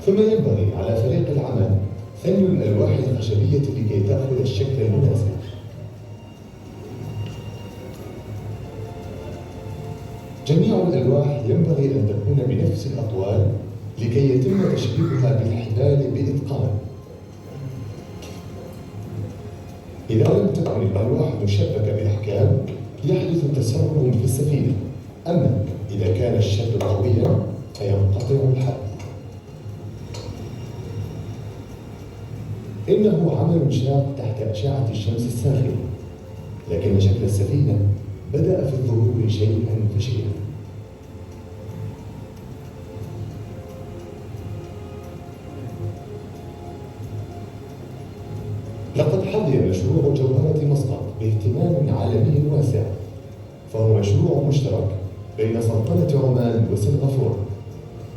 ثم ينبغي على فريق العمل ثني الألواح الخشبية لكي تأخذ الشكل المناسب. جميع الألواح ينبغي أن تكون بنفس الأطوال لكي يتم تشبيكها بالحبال بإتقان. إذا لم تكن الألواح مشبكة بإحكام يحدث تسرب في السفينة، أما إذا كان الشد قويا فينقطع الحبل. إنه عمل شاق تحت أشعة الشمس الساخنة، لكن شكل السفينة بدأ في الظهور شيئا فشيئا. لقد حظي مشروع جوهرة مسقط باهتمام عالمي واسع، فهو مشروع مشترك بين سلطنة عمان وسنغافورة،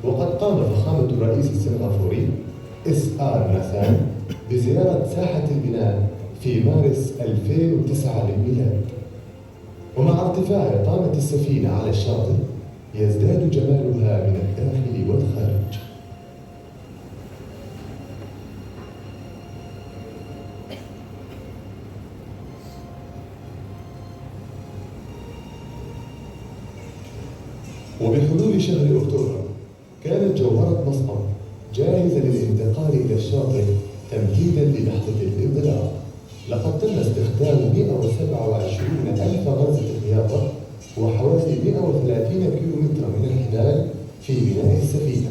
وقد قام فخامة الرئيس السنغافوري S.R. ناثان بزيارة ساحة البناء في مارس 2009 للميلاد. ومع ارتفاع قامة السفينة على الشاطئ يزداد جمالها من الداخل والخارج. وبحلول شهر أكتوبر كانت جوهرة مسقط جاهزة للانتقال إلى الشاطئ تمهيداً للحظة الانطلاق. لقد تم استخدام 127,000 غرزة خياطة وحوالي 130 كيلومتر من الحبال في بناء السفينة.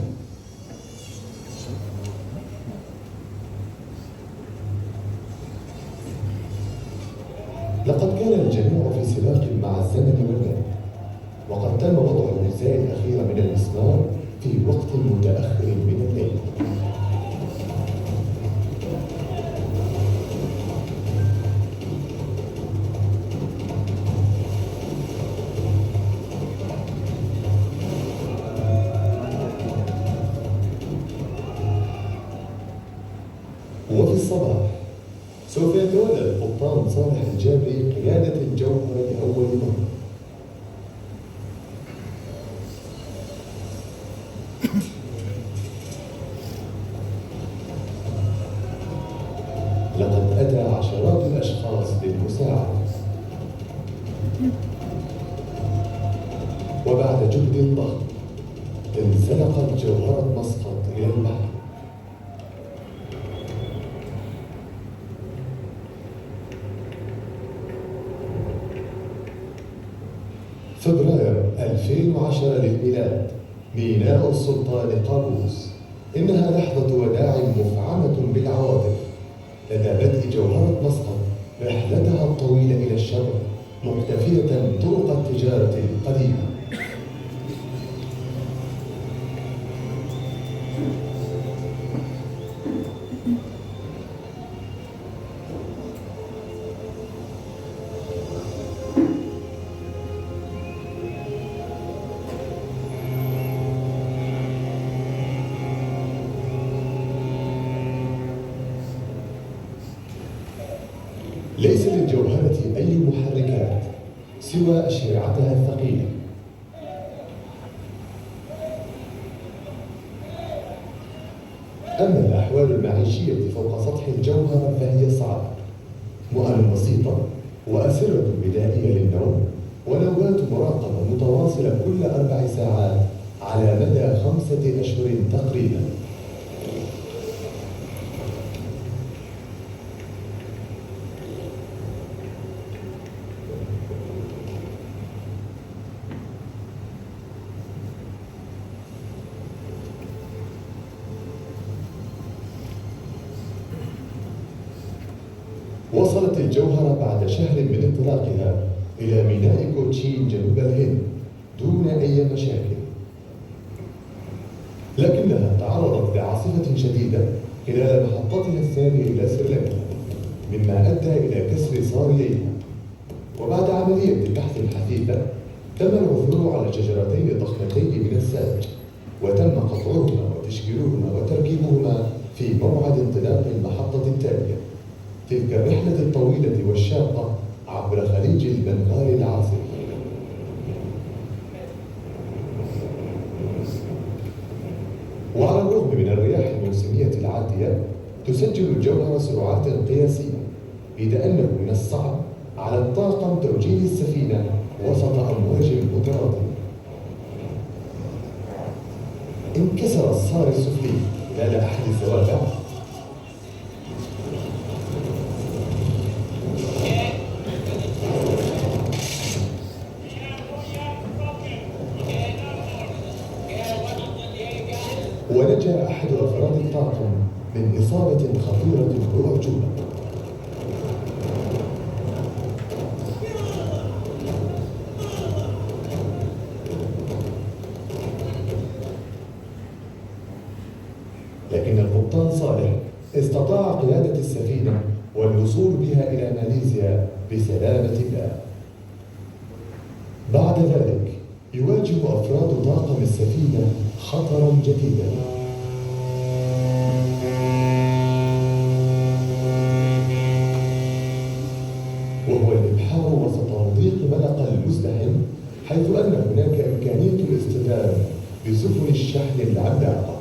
لقد كان الجميع في سباق مع الزمن والماء، وقد تم وضع الأجزاء الأخيرة من المسمار في وقت متأخر من الليل. وفي الصباح سوف يتولى القبطان صالح الجابري قيادة الجوهرة لأول مرة. لقد أتى عشرات الأشخاص للمساعدة، وبعد جهد ضخم انزلقت جوهرة مسقط إلى البحر. فبراير 2010 للميلاد، ميناء السلطان قابوس. إنها لحظة وداع مفعمة بالعواطف لدى بدء جوهرة مسقط رحلتها الطويلة إلى الشرق، مقتفية طرق التجارة القديمة. ليس للجوهرة أي محركات سوى أشرعتها الثقيلة. أما الأحوال المعيشية فوق سطح الجوهرة فهي صعبة، مؤن بسيطة وأسرة بدائية للنوم ونوبات مراقبة متواصلة كل 4 ساعات على مدى 5 أشهر تقريبا. وصلت الجوهرة بعد شهر من انطلاقها إلى ميناء كوتشين جنوب الهند دون أي مشاكل، لكنها تعرضت لعاصفة شديدة خلال محطتها الثانية إلى سريلانكا، مما أدى إلى كسر صارييها. وبعد عملية بحث حثيثة تم العثور على شجرتين ضخمتين من الساج، وتم قطعهما وتشكيلهما وتركيبهما في موعد انطلاق المحطة التالية. تلك الرحلة الطويلة والشاقة عبر خليج البنغال العاصف. وعلى الرغم من الرياح الموسمية العاتية تسجل الجوهرة سرعات قياسية، إذ أنه من الصعب على الطاقم توجيه السفينة وسط أمواج متراكمة. انكسر الصار السفلي خلال أحد الزوابع، ونجا أحد أفراد الطاقم من إصابة خطيرة بأعجوبة. لكن القبطان صالح استطاع قيادة السفينة والوصول بها إلى ماليزيا بسلامة الله. بعد ذلك يواجه أفراد طاقم السفينة خطراً جديداً. وهو الإبحار وسط مضيق ملقا المزدحم، حيث أن هناك إمكانية الاصطدام بسفن الشحن العملاقة.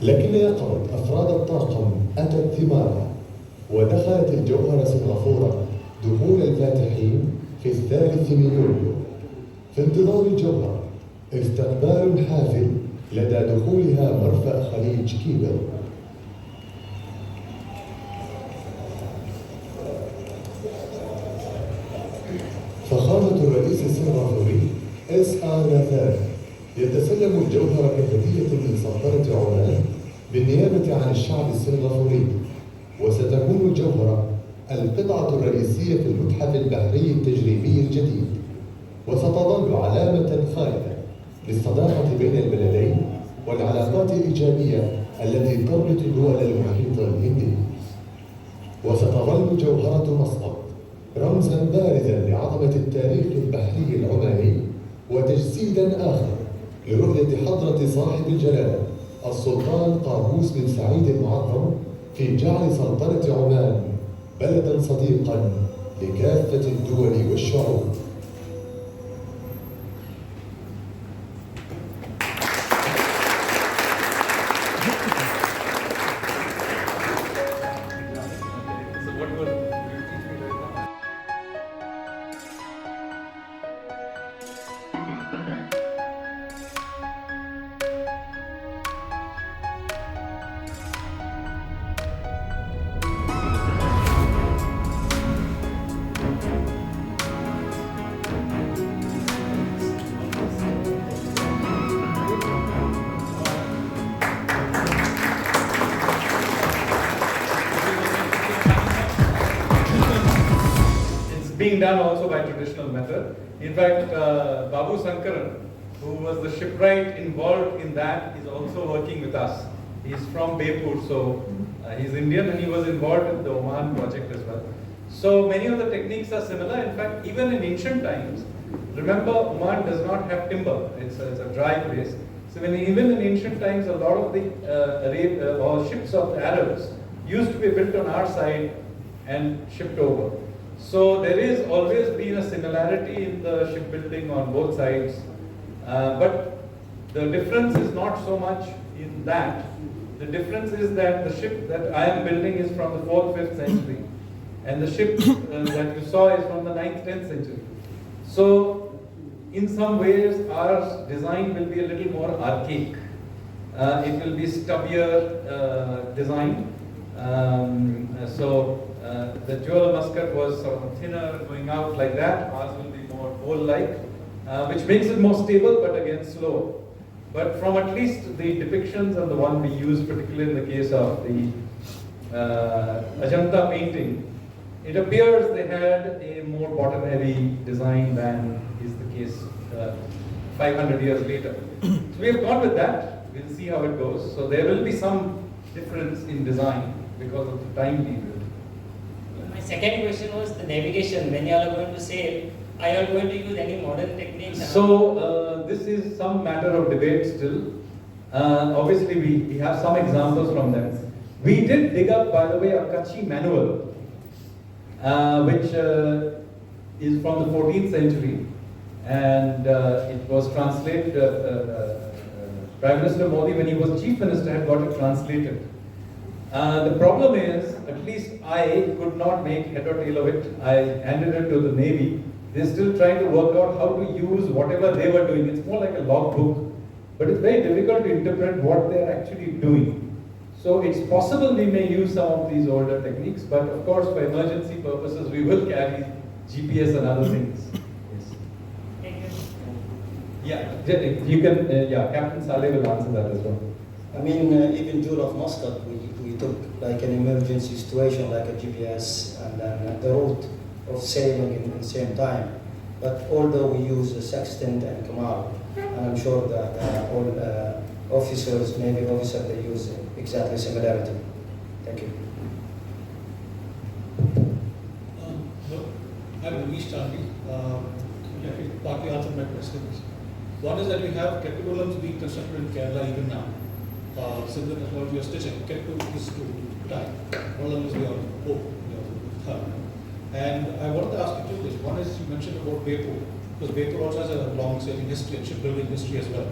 لكن يقظة أفراد الطاقم أتت ثمارها، ودخلت الجوهرة سنغافورة دخول الفاتحين في 3 من يوليو. في انتظار الجوهرة استقبال حافل لدى دخولها مرفأ خليج كيبل. فخامة الرئيس السنغافوري S.R. ناثان يتسلم الجوهرة كهدية من سلطنة عمان بالنيابة عن الشعب السنغافوري، وستكون الجوهرة القطعة الرئيسية في المتحف البحري التجريبي الجديد، وستظل علامة خالدة للصداقة بين البلدين والعلاقات الإيجابية التي تربط دول المحيط الهندي. وستظل جوهرة مسقط رمزاً بارزاً لعظمة التاريخ البحري العماني، وتجسيداً آخر لرؤية حضرة صاحب الجلالة السلطان قابوس بن سعيد المعظم في جعل سلطنة عمان بلداً صديقاً لكافة الدول والشعوب. Being done also by traditional method. In fact, Babu Sankaran, who was the shipwright involved in that, is also working with us. He's from Bepur, so he's Indian, and he was involved in the Oman project as well. So many of the techniques are similar. In fact, even in ancient times, remember Oman does not have timber, it's a dry place. So even in ancient times, a lot of the ships of the Arabs used to be built on our side and shipped over. So there is always been a similarity in the shipbuilding on both sides, but the difference is not so much in that. The difference is that the ship that I am building is from the 4th, 5th century, and the ship that you saw is from the 9th, 10th century. So in some ways our design will be a little more archaic. It will be stubbier design. The Jewel of Muscat was sort of thinner, going out like that. Ours will be more bowl-like, which makes it more stable, but again slow. But from at least the depictions and the one we use, particularly in the case of the Ajanta painting, it appears they had a more bottom-heavy design than is the case 500 years later. So we have gone with that. We'll see how it goes. So there will be some difference in design because of the time period. My second question was the navigation. When you all are going to sail, are you all going to use any modern techniques? So this is some matter of debate still. Obviously we have some examples from them. We did dig up, by the way, a Kachi manual, which is from the 14th century. and it was translated. Prime Minister Modi, when he was Chief Minister, had got it translated. The problem is, at least I could not make head or tail of it. I handed it to the Navy. They're still trying to work out how to use whatever they were doing. It's more like a logbook, but it's very difficult to interpret what they're actually doing. So it's possible we may use some of these older techniques, but of course, for emergency purposes, we will carry GPS and other things. Yes. Thank you. Yeah, you can. Captain Saleh will answer that as well. I mean, even Jewel of Muscat, we took like an emergency situation, like a GPS, and then the route of sailing in the same time. But although we use the sextant and command, and I'm sure that all officers, Navy officers, they use exactly similarity. Thank you. I'm Manish Chandni. You partly answered my questions. One is that we have capitulums being constructed in Kerala even now. Similar technology of stitching. Kettu is to tie. One of them is the hook, thumb. And I wanted to ask you two things. One is you mentioned about Bepur, because Bepur also has a long sailing history and shipbuilding history as well.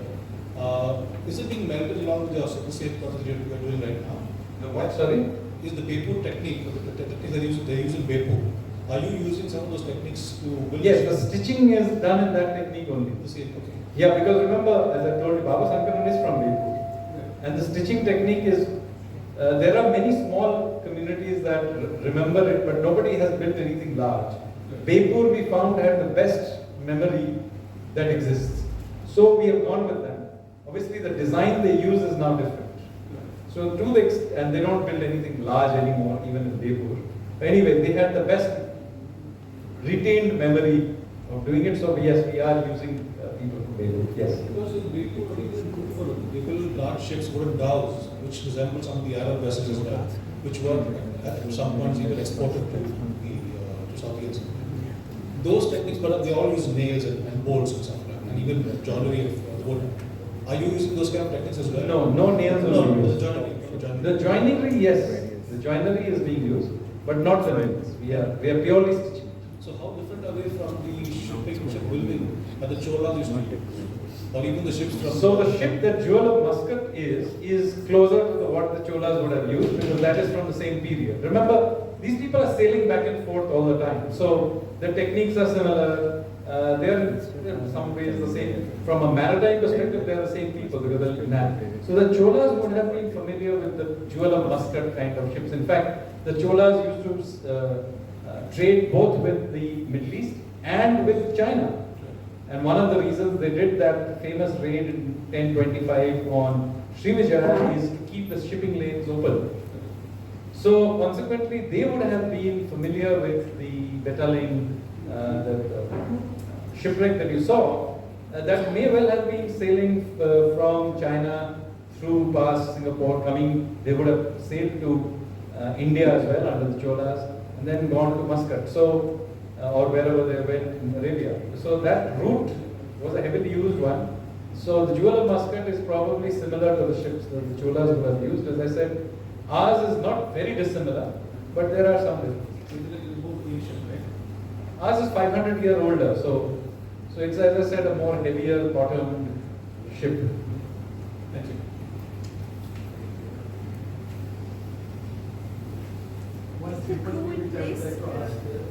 Is it being melded along with the same process we are doing right now? The what, sorry? Is the Bepur technique, the technique they're using Bepur, are you using some of those techniques to build? Yes, the stitching is done in that technique only. The same, okay. Yeah, because remember, as I told you, Baba Sankaran is from Bepur. And the stitching technique is, there are many small communities that remember it, but nobody has built anything large. Bepur, we found, had the best memory that exists. So we have gone with them. Obviously, the design they use is now different. So and they don't build anything large anymore, even in Bepur. Anyway, they had the best retained memory of doing it. So yes, we are using people from Bepur. Yes. Because in Bepur, they build large ships, wooden dhows, which resemble some of the Arab vessels as well, which were at some points even exported to South Asia. Those techniques, but they all use nails and bolts and stuff, and even joinery of wood. Are you using those kind of techniques as well? No nails are No, used. the joinery. The joinery, yes, the joinery is being used, but not the nails. We are purely stitching. So how different are they from the shipping, shipbuilding that the Cholas used to do? Or even the ships from... So the ship that Jewel of Muscat is closer to what the Cholas would have used, because that is from the same period. Remember, these people are sailing back and forth all the time. So the techniques are similar. They're in some ways the same. From a maritime perspective, they're the same people because they're inhabited. So the Cholas would have been familiar with the Jewel of Muscat kind of ships. In fact, the Cholas used to trade both with the Middle East and with China. And one of the reasons they did that famous raid in 1025 on Srivijaya is to keep the shipping lanes open. So consequently, they would have been familiar with the betalling, the shipwreck that you saw. That may well have been sailing from China through past Singapore, they would have sailed to India as well under the Cholas, and then gone to Muscat. So, or wherever they went in Arabia. So that route was a heavily used one. So the Jewel of Muscat is probably similar to the ships that the Cholas would have used. As I said, ours is not very dissimilar, but there are some differences. Ours is 500 years older, so it's, as I said, a more heavier bottomed ship. Thank you. Is the crew in place?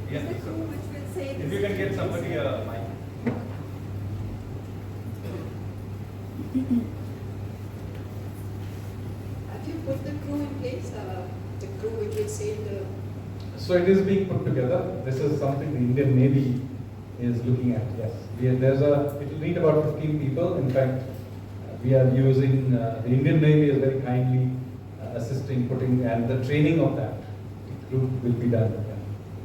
Yes. Is the crew which will say If you can get somebody a mic. Have you put the crew in place? The crew which will sail the... So it is being put together. This is something the Indian Navy is looking at, yes. It will need about 15 people. In fact, we are using, the Indian Navy is very kindly assisting, and the training of that group will be done.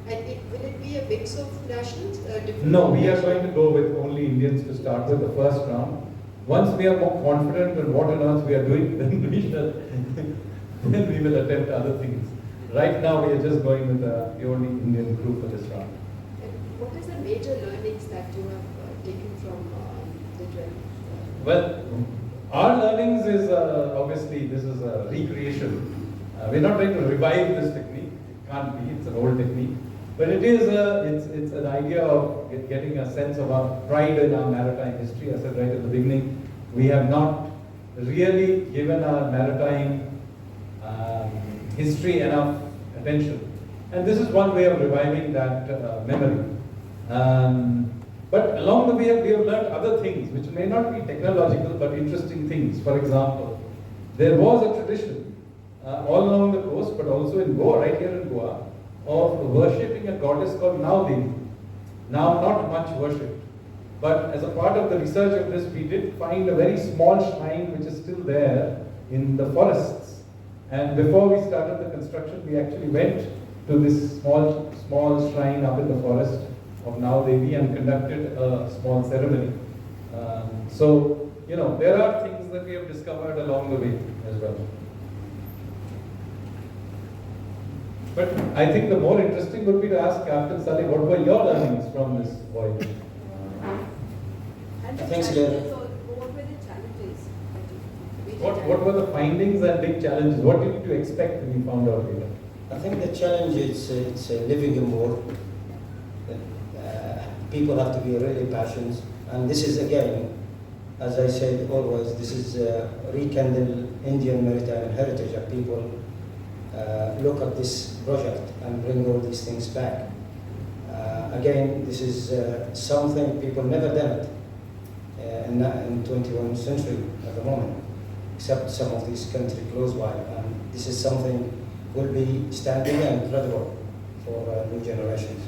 Yeah. And will it be a mix of nationals? No, we are going to go with only Indians to start with the first round. Once we are more confident in what on earth we are doing, then we will attempt other things. Right now, we are just going with a purely Indian group for this round. And what is the major learnings that you have taken from the trip? Well, our learnings is obviously this is a recreation. We're not trying to revive this technique. It can't be. It's an old technique. But it is it's an idea of getting a sense of our pride in our maritime history. I said right at the beginning, we have not really given our maritime history enough attention. And this is one way of reviving that memory. But along the way, we have learned other things, which may not be technological, but interesting things. For example, there was a tradition all along the coast, but also in Goa, right here in Goa, of worshipping a goddess called Mandvi. Now, not much worshipped. But as a part of the research of this, we did find a very small shrine which is still there in the forests. And before we started the construction, we actually went to this small shrine up in the forest of Now Devi and conducted a small ceremony. So, you know, there are things that we have discovered along the way as well. But I think the more interesting would be to ask Captain Saleh, what were your learnings from this voyage? And the Thanks, challenges, Leila. or what were the challenges? What were the findings and big challenges? What did you expect when you found out later? I think the challenge is it's living in war. People have to be really passionate, and this is again, as I said always, this is rekindle Indian maritime heritage, and people look at this project and bring all these things back. Again, this is something people never done it in 21st century at the moment, except some of these countries close by. And this is something will be standing and credible for new generations.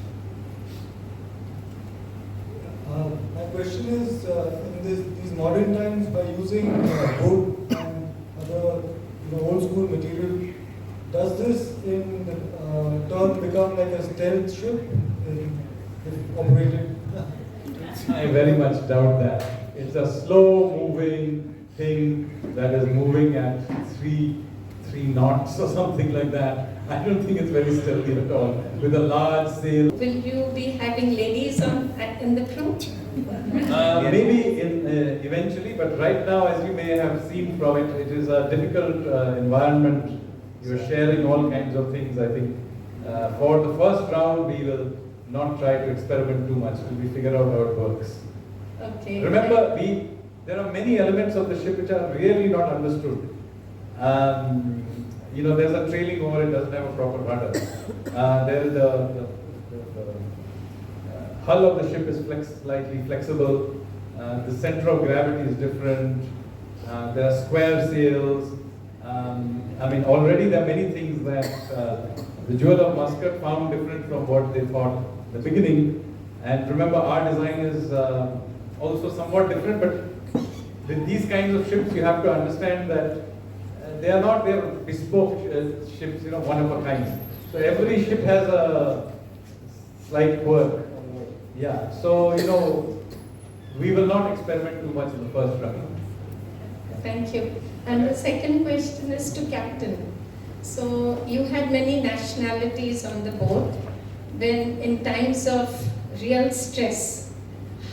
My question is, in these modern times, by using wood and other old school material, does this in turn become like a stealth ship if operated? I very much doubt that. It's a slow moving thing that is moving at three knots or something like that. I don't think it's very stealthy at all, with a large sail. Will you be having ladies in the crew? Maybe eventually, but right now, as you may have seen from it, it is a difficult environment. You're sharing all kinds of things, I think. For the first round, we will not try to experiment too much till we figure out how it works. Okay. Remember, there are many elements of the ship which are really not understood. There's a trailing oar, it doesn't have a proper rudder. There is the hull of the ship is slightly flexible. The center of gravity is different. There are square sails. Already there are many things that the Jewel of Muscat found different from what they thought at the beginning. And remember, our design is also somewhat different, but with these kinds of ships, you have to understand that they're bespoke ships, one of a kind. So every ship has a slight quirk. Yeah, so, we will not experiment too much in the first round. Thank you. And the second question is to Captain. So you had many nationalities on the boat. Then in times of real stress,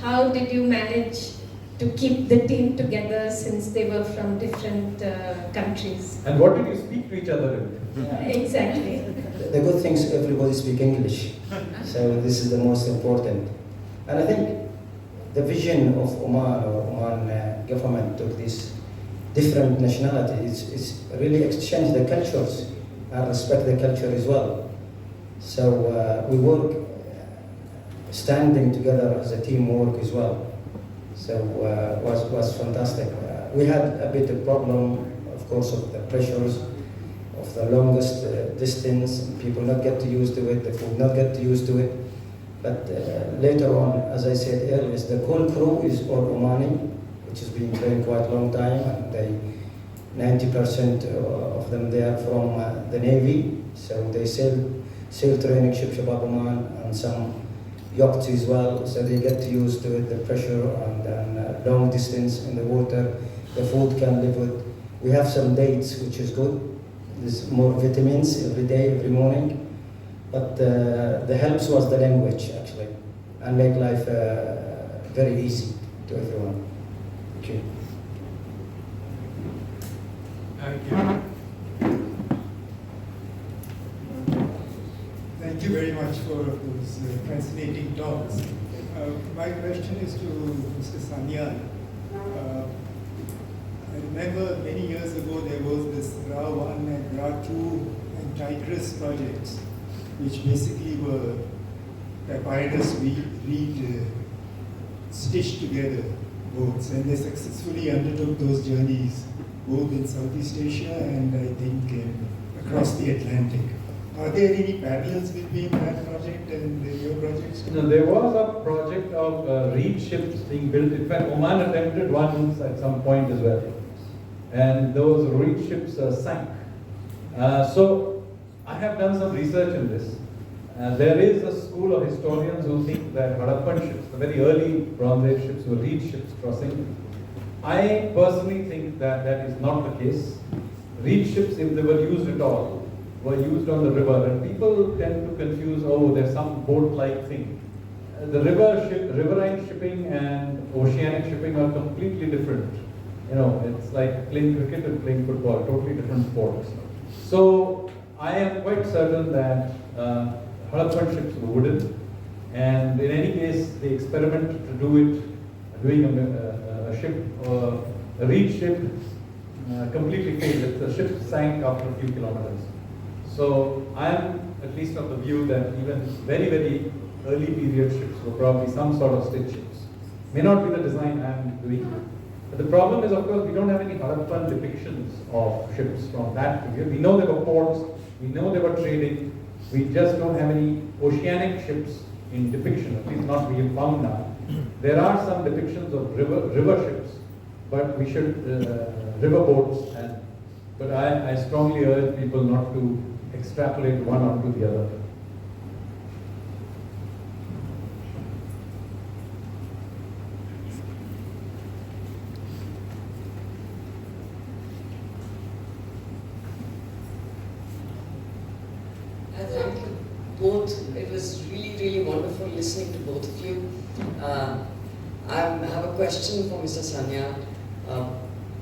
how did you manage to keep the team together since they were from different countries? And what did you speak to each other in? Exactly. The good thing is everybody speaks English, so this is the most important. And I think the vision of Oman government took this different nationality. It's really exchange the cultures and respect the culture as well. So we work standing together as a teamwork as well. So was fantastic. We had a bit of problem, of course, of the pressures of the longest distance. People not get used to it. The food not get used to it. But later on, as I said earlier, the whole crew is all Omani, which has been trained quite a long time, and 90% of them they are from the Navy. So they sail training ship Shabab Oman and some yachts as well, so they get used to it, the pressure and long distance in the water. The food can live with. We have some dates, which is good. There's more vitamins every day, every morning. But the helps was the language, actually, and make life very easy to everyone. Thank you. Thank you. Thank you very much. for those fascinating talks. My question is to Mr. Sanyal. I remember many years ago there was this Ra-1 and Ra-2 and Tigris projects, which basically were papyrus reed stitched together boats, and they successfully undertook those journeys both in Southeast Asia and I think across the Atlantic. Are there any parallels between that project and your projects? No, there was a project of reed ships being built. In fact, Oman attempted one at some point as well. And those reed ships sank. So I have done some research in this. There is a school of historians who think that Harappan ships, the very early Bronze Age ships, were reed ships crossing. I personally think that that is not the case. Reed ships, if they were used at all, were used on the river, and people tend to confuse, oh, there's some boat-like thing. The riverine shipping and oceanic shipping are completely different. You know, it's like playing cricket and playing football, totally different sports. So I am quite certain that Harappan ships were wooden, and in any case, the experiment to do it, doing a ship, a reed ship, completely failed. The ship sank after a few kilometers. So I am at least of the view that even very, very early period ships were probably some sort of stitch ships. May not be the design I am doing. But the problem is, of course, we don't have any Harappan depictions of ships from that period. We know there were ports, we know there were trading, we just don't have any oceanic ships in depiction, at least not we have found now. There are some depictions of river ships, but we should, river boats, but I strongly urge people not to extrapolate one onto the other. Thank you both. It was really, really wonderful listening to both of you. I have a question for Mr. Sanyal.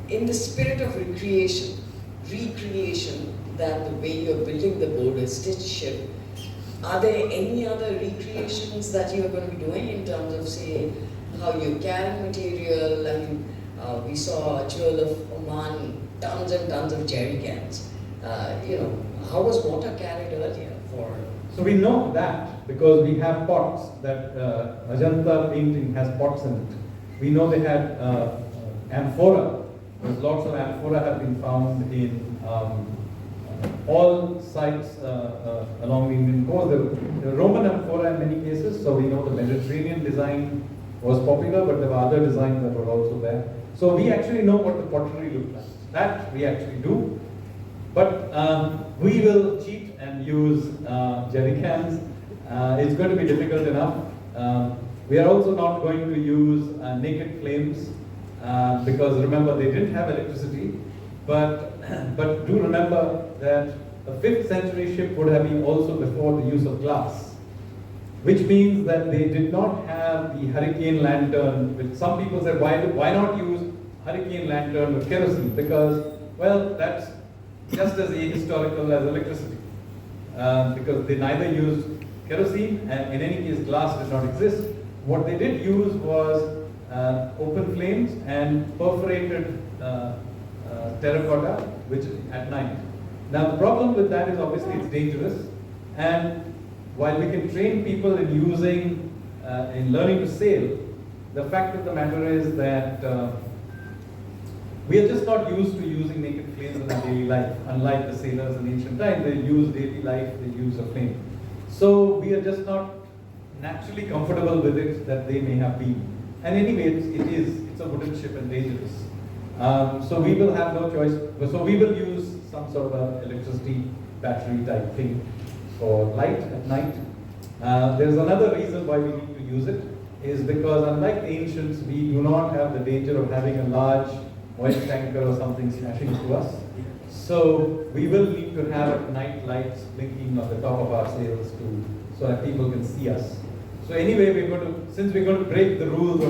In the spirit of recreation, that the way you're building the boat, a stitch ship, are there any other recreations that you're going to be doing in terms of, say, how you carry material? I mean, we saw Jewel of Oman, tons and tons of jerry cans. How was water carried earlier for? So we know that because we have pots that Ajanta painting has pots in it. We know they had amphora. There's lots of amphora have been found in all sites along the Indian coast. The Roman amphora in many cases, so we know the Mediterranean design was popular, but there were other designs that were also there. So we actually know what the pottery looked like. That we actually do. But we will cheat and use jerry cans. It's going to be difficult enough. We are also not going to use naked flames because remember they didn't have electricity. But do remember that a 5th century ship would have been also before the use of glass, which means that they did not have the hurricane lantern, which some people said, why not use hurricane lantern with kerosene? Because, well, that's just as ahistorical as electricity. Because they neither used kerosene, and in any case glass did not exist. What they did use was open flames and perforated terracotta, which is at night. Now the problem with that is obviously it's dangerous, and while we can train people in using, in learning to sail, the fact of the matter is that we are just not used to using naked flames in our daily life. Unlike the sailors in ancient times, they use daily life, they use a flame. So we are just not naturally comfortable with it that they may have been. And anyway, it's a wooden ship and dangerous. So we will have no choice. So we will use some sort of electricity battery type thing for light at night. There's another reason why we need to use it, is because unlike the ancients, we do not have the danger of having a large oil tanker or something smashing into us. So we will need to have at night lights blinking on the top of our sails so that people can see us. So anyway, since we're going to break the rules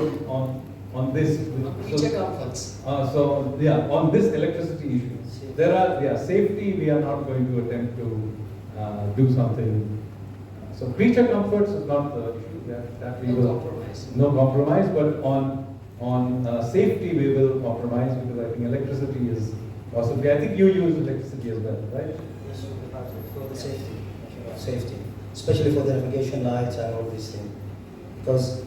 on this. Creature comforts. On this electricity issue, there are safety. We are not going to attempt to do something So creature comforts is not the issue. That we No will compromise. no compromise, but on safety we will compromise because I think electricity is possibly. I think you use electricity as well, right? Yes, for the safety, especially for the navigation lights and all these things. Because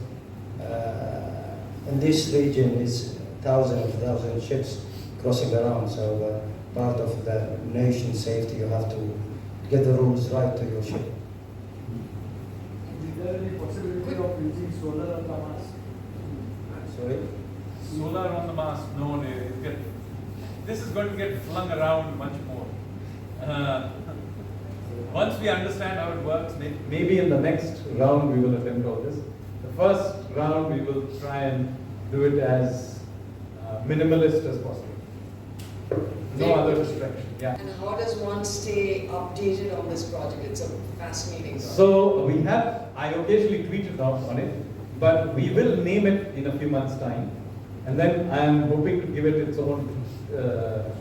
in this region is thousands of ships crossing around, so part of the nation's safety, you have to get the rules right to your ship. Is there any possibility of using solar on the mast? Sorry? Solar on the mast, no. This is going to get flung around much more. Once we understand how it works, maybe in the next round we will attempt all this. The first round we will try and do it as minimalist as possible. No other distraction. Yeah. And how does one stay updated on this project? It's a fascinating project. So I occasionally tweet it out on it, but we will name it in a few months' time. And then I am hoping to give it its own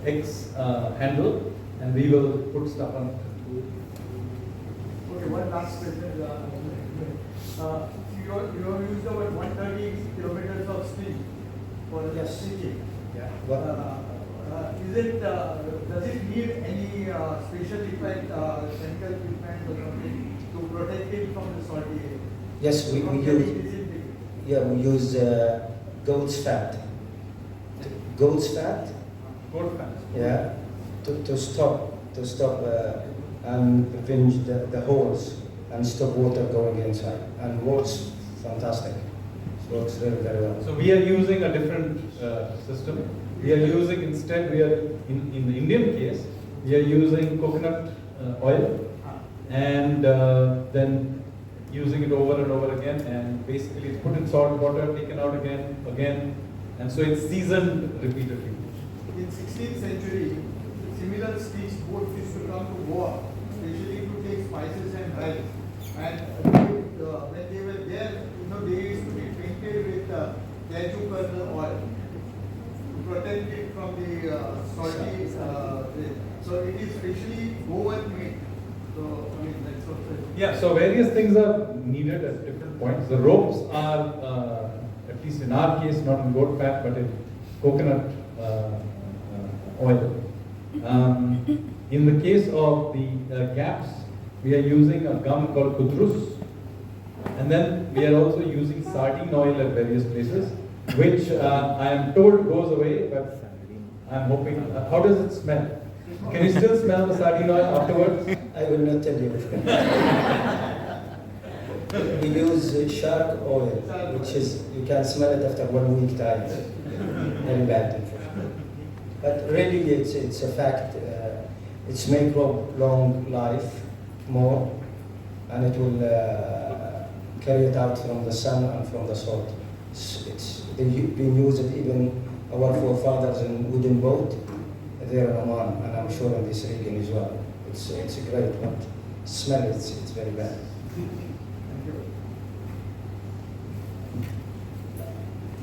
X handle, and we will put stuff on it. Okay, one last question. You have used about 130 kilometers of steel for the stitching. Yeah. Does it need any special treatment, chemical treatment or something to protect it from the salty air? Yes, we use goat's fat. Goat's fat? Goat fat. Yeah, to stop and pinch the holes and stop water going inside. And works fantastic. It works very, very well. So we are using a different system. We are using in the Indian case, we are using coconut oil and then using it over and over again, and basically it's put in salt water, taken out again, and so it's seasoned repeatedly. In 16th century, similar stitch boats used to come to Goa, especially to take spices and rice. And when they were there, they used to be painted with cashew kernel oil to protect it from the salty. So it is specially Goan made. So that's also. Yeah. So various things are needed at different points. The ropes are, at least in our case, not in goat fat, but in coconut oil. In the case of the gaps, we are using a gum called kudrus, and then we are also using sardine oil at various places, which I am told goes away, but I'm hoping. How does it smell? Can you still smell the sardine oil afterwards? I will not tell you. We use shark oil, which is, you can smell it after 1 week time. Very bad. But really, it's a fact. It's make long life more, and it will carry it out from the sun and from the salt. It's been used even our forefathers in wooden boat there in Oman, and I'm sure in this region as well. It's great, but smell it's very bad.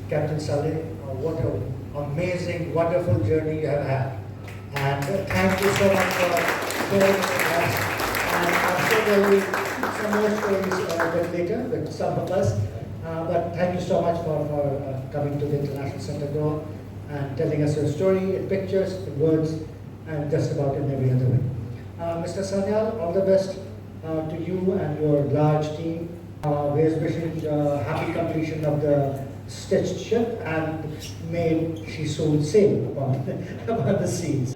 Captain Saleh, what an amazing, wonderful journey you have had. And thank you so much for sharing with us. And I'm sure there will be some more stories a bit later with some of us. But thank you so much for coming to the International Centre Goa and telling us your story in pictures, in words, and just about in every other way. Mr. Sanyal, all the best to you and your large team. We're wishing happy completion of the stitched ship, and may she soon sail upon the seas.